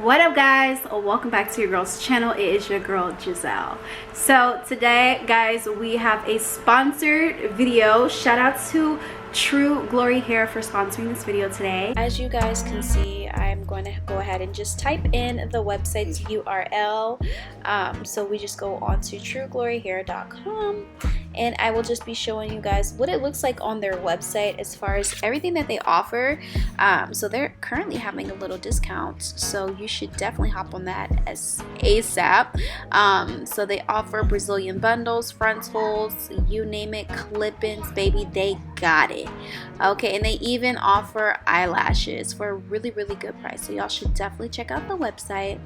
What up, guys? Welcome back to your girl's channel. It is your girl Jazelle. So today, guys, we have a sponsored video. Shout out to True Glory Hair for sponsoring this video today. As you guys can see, I'm going to go ahead and just type in the website's URL. So we just go on to truegloryhair.com, and I will just be showing you guys what it looks like on their website as far as everything that they offer. So they're currently having a little discount, so you should definitely hop on that as ASAP. So they offer Brazilian bundles, frontals, you name it, clip-ins, baby, they got it. Okay, and they even offer eyelashes for a really good price, so y'all should definitely check out the website.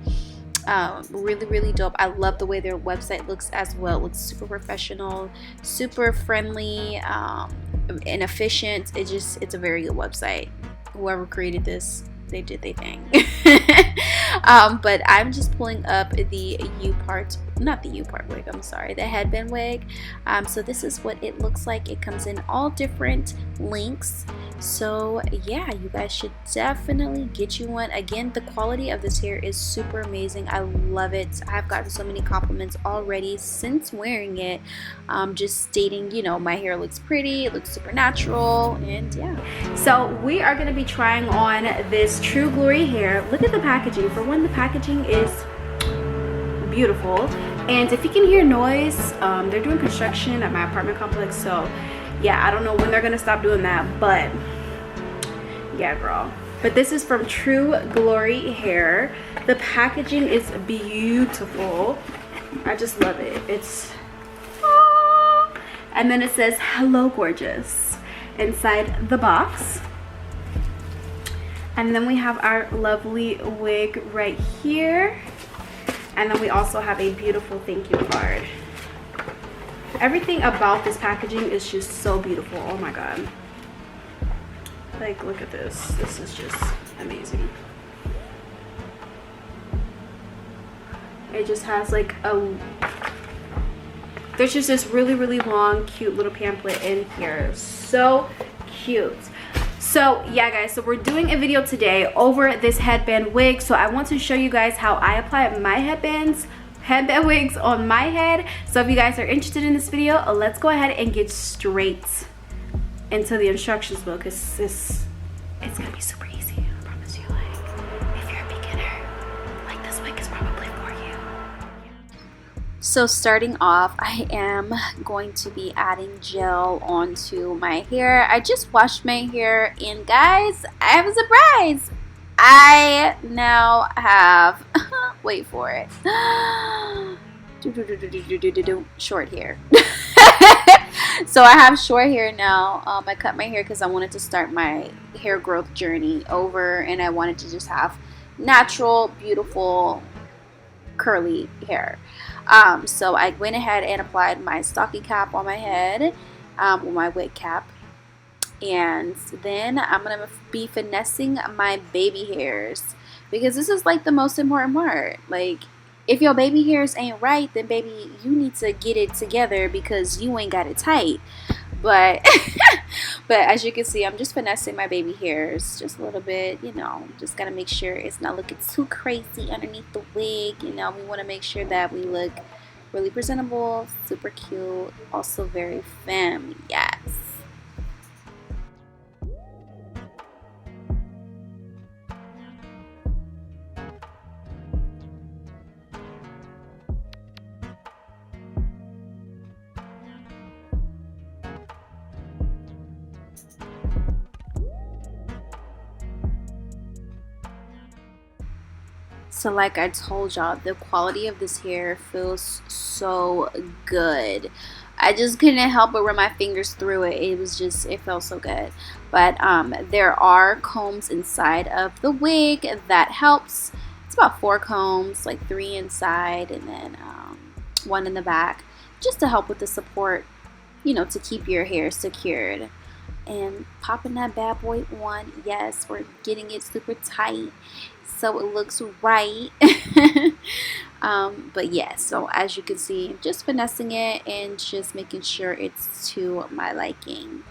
Really dope. I love the way their website looks as well. It looks super professional, super friendly, and efficient. It's a very good website. Whoever created this, they did their thing. But I'm just pulling up the wig, I'm sorry, the headband wig. So this is what it looks like. It comes in all different lengths. So yeah, you guys should definitely get you one. Again, the quality of this hair is super amazing. I love it. I've gotten so many compliments already since wearing it, just stating, you know, my hair looks pretty, it looks super natural, and yeah. So we are going to be trying on this True Glory hair. Look at the packaging. For one, the packaging is beautiful, and if you can hear noise, they're doing construction at my apartment complex, so yeah, I don't know when they're gonna stop doing that, but yeah, girl. But this is from True Glory Hair. The packaging is beautiful. I just love it. It's and then it says hello gorgeous inside the box. And then we have our lovely wig right here. And then we also have a beautiful thank you card. Everything about this packaging is just so beautiful. Oh my god. Like, look at this. This is just amazing. It just has like there's just this really long, cute little pamphlet in here. So cute. So yeah, guys, so we're doing a video today over this headband wig. So I want to show you guys how I apply my headband wigs on my head. So if you guys are interested in this video, let's go ahead and get straight into the instructions book, because it's gonna be super easy. I promise you. Like, if you're a beginner, like, this wig is probably for you. So starting off, I am going to be adding gel onto my hair. I just washed my hair, and guys, I have a surprise. I now have wait for it, short hair. So I have short hair now. I cut my hair because I wanted to start my hair growth journey over, and I wanted to just have natural, beautiful, curly hair. So I went ahead and applied my stocking cap on my head, with my wig cap. And then I'm going to be finessing my baby hairs, because this is like the most important part. Like, if your baby hairs ain't right, then baby, you need to get it together, because you ain't got it tight. But but as you can see, I'm just finessing my baby hairs just a little bit, you know. Just got to make sure it's not looking too crazy underneath the wig. You know, we want to make sure that we look really presentable, super cute, also very femme. Yes. So like I told y'all, the quality of this hair feels so good. I just couldn't help but run my fingers through it. It felt so good. But there are combs inside of the wig that helps. It's about 4 combs, like 3 inside and then 1 in the back, just to help with the support, you know, to keep your hair secured. And popping that bad boy on. Yes, we're getting it super tight so it looks right. But yeah, so as you can see, just finessing it and just making sure it's to my liking.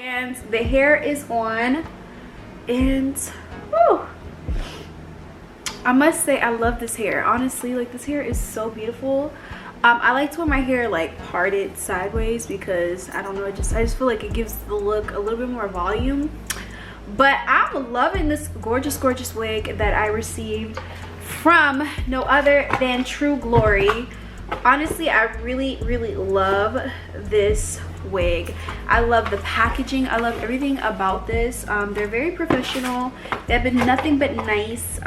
And the hair is on, and whew, I must say I love this hair. Honestly, like, this hair is so beautiful. I like to wear my hair like parted sideways because I don't know, I just feel like it gives the look a little bit more volume. But I'm loving this gorgeous wig that I received from no other than True Glory. Honestly, I really love this wig. I love the packaging. I love everything about this. They're very professional. They've been nothing but nice.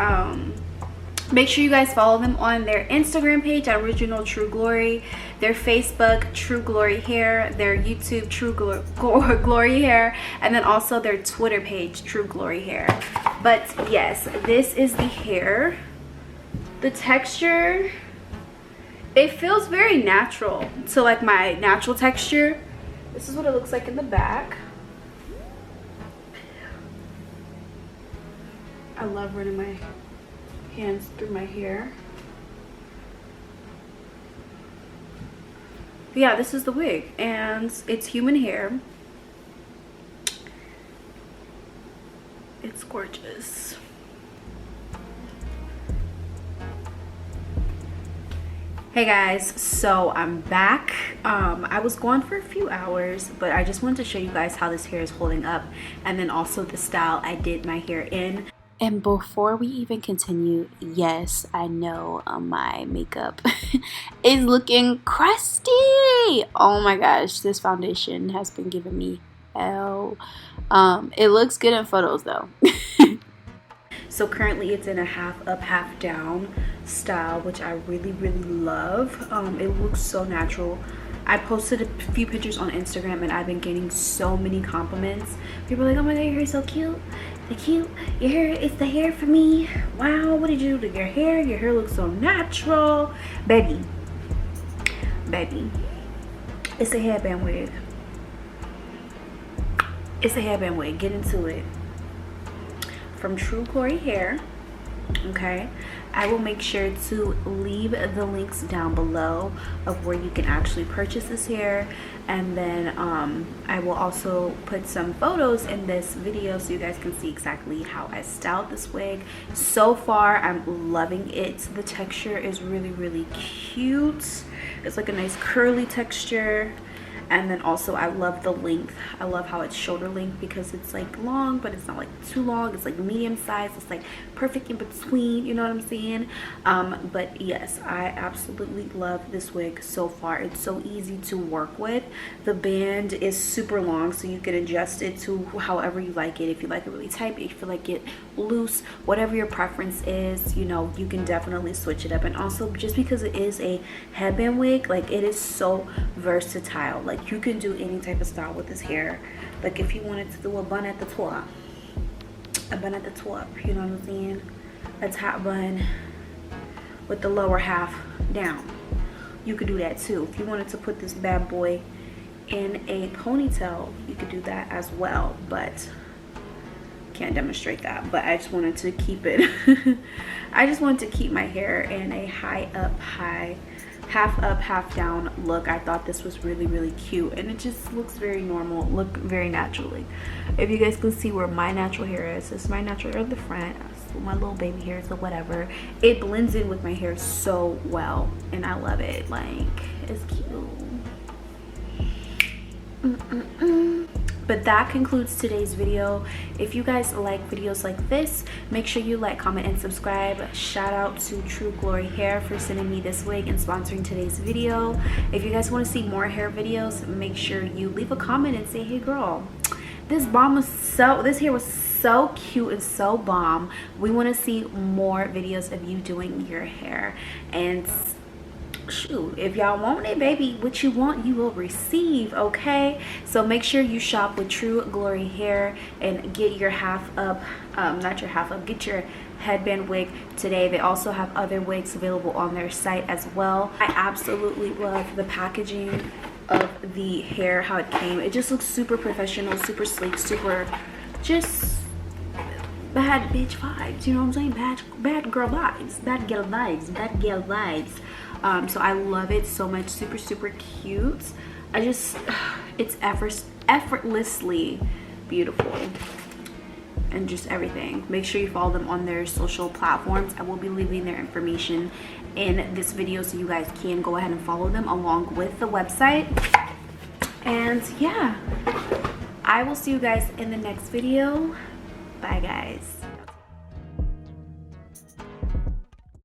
Make sure you guys follow them on their Instagram page at Original True Glory, their Facebook True Glory Hair, their YouTube True Glory Hair, and then also their Twitter page True Glory Hair. But yes, this is the hair. The texture, it feels very natural to like my natural texture. This is what it looks like in the back. I love running my hands through my hair. But yeah, this is the wig, and it's human hair. It's gorgeous. Hey guys, so I'm back. I was gone for a few hours, but I just wanted to show you guys how this hair is holding up, and then also the style I did my hair in. And before we even continue, yes, I know my makeup is looking crusty. Oh my gosh, this foundation has been giving me hell. It looks good in photos though. So currently it's in a half up, half down style, which I really love. It looks so natural. I posted a few pictures on Instagram and I've been getting so many compliments. People are like, oh my god, your hair is so cute. The cute, your hair, it's the hair for me. Wow, what did you do to your hair? Your hair looks so natural. Baby, it's a headband wig. It's a headband wig. Get into it. From True Glory Hair. Okay, I will make sure to leave the links down below of where you can actually purchase this hair, and then I will also put some photos in this video so you guys can see exactly how I styled this wig. So far I'm loving it. The texture is really cute. It's like a nice curly texture. And then also I love the length. I love how it's shoulder length because it's like long, but it's not like too long. It's like medium size. It's like perfect in between, you know what I'm saying? But yes, I absolutely love this wig so far. It's so easy to work with. The band is super long, so you can adjust it to however you like it. If you like it really tight, if you like it loose, whatever your preference is, you know, you can definitely switch it up. And also, just because it is a headband wig, like, it is so versatile. Like, you can do any type of style with this hair. Like, if you wanted to do a bun at the top, you know what I'm saying? A top bun with the lower half down, you could do that too. If you wanted to put this bad boy in a ponytail, you could do that as well, but can't demonstrate that. But I just wanted to keep it I just wanted to keep my hair in a half up, half down look. I thought this was really cute, and it just looks very normal, look very naturally. If you guys can see where my natural hair is, this is my natural hair at the front, my little baby hair, so whatever. It blends in with my hair so well, and I love it. Like, it's cute. But that concludes today's video. If you guys like videos like this, make sure you like, comment, and subscribe. Shout out to True Glory Hair for sending me this wig and sponsoring today's video. If you guys want to see more hair videos, make sure you leave a comment and say, hey girl, this hair was so cute and so bomb. We want to see more videos of you doing your hair. And shoot, if y'all want it, baby, what you want you will receive. Okay, so make sure you shop with True Glory Hair and get your get your headband wig today. They also have other wigs available on their site as well. I absolutely love the packaging of the hair, how it came. It just looks super professional, super sleek, super just bad bitch vibes, you know what I'm saying? Bad girl vibes, bad girl vibes. So I love it so much. Super cute. It's effortlessly beautiful. And just everything. Make sure you follow them on their social platforms. I will be leaving their information in this video so you guys can go ahead and follow them along with the website. And yeah, I will see you guys in the next video. Bye guys.